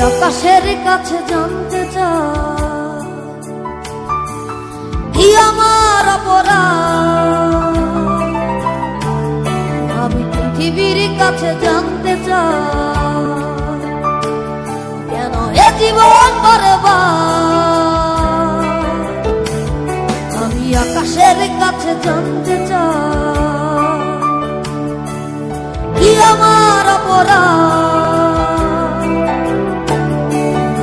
আকাশের কাছে জানতে চাই কি আমার অপরাধ। আমি পৃথিবীর কাছে জানতে চাই কেন এ জীবন বরবাদ। আমি আকাশের কাছে জানতে চাই কি আমার অপরাধ।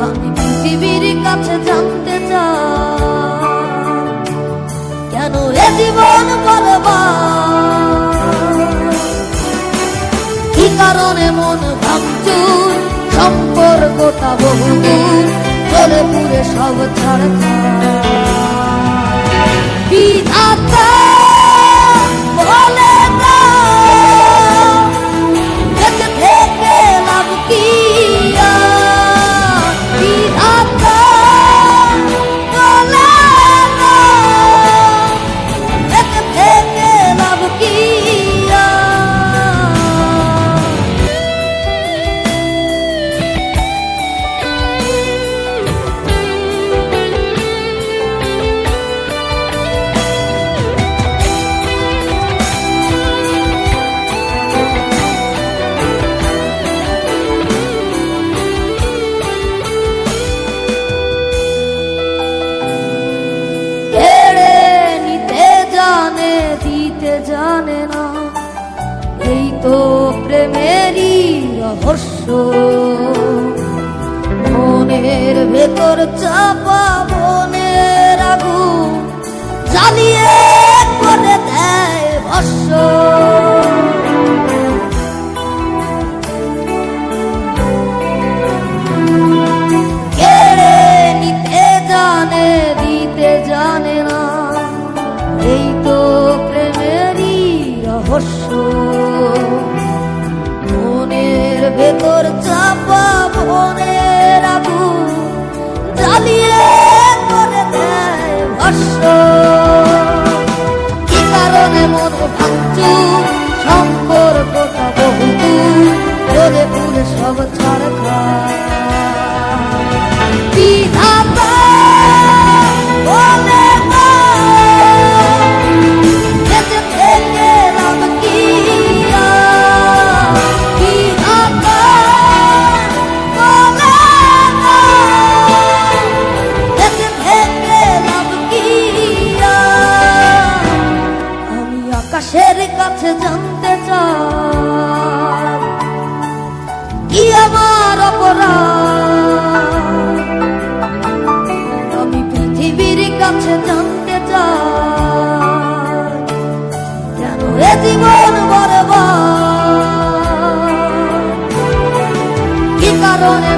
আমি পৃথিবীর কাছে জানতে চাই কেন এ জীবন বরবাদ। কি কারণে মন ভাঙচুর, সম্পর্কটা বহুদূর, চলে পুরে সব ছাড়খাড়। বিধাতা বলে না বেঁচে থেকে লাভ কি আর। বিধাতা বলে না বেঁচে থেকে লাভ কি জানে না। এই তো প্রেমেরই রহস্য, মনের ভেতর চাপা মনের আগুন জ্বালিয়ে করে দেয় ভস্য। কেড়ে নিতে জানে, দিতে জানে না। এই তো রহস্য, মনের ভেতর চাপা মনের আগুন জ্বালিয়ে করে দেয় ভস্য। কি কারণে মন ভাঙচুর, সম্পর্কটা বহুদূর, চলে পুরে সব ছাড়খাড়। বিধাতা বলে না বেঁচে থেকে লাভ কি আর। বিধাতা বলে না বেঁচে থেকে লাভ কি আর। আমি আকাশের কাছে জানতে চাই কি আমার অপরাধ। আমি পৃথিবীর কাছে জানতে চাই কেন এ জীবন বরবাদ। কি কারণে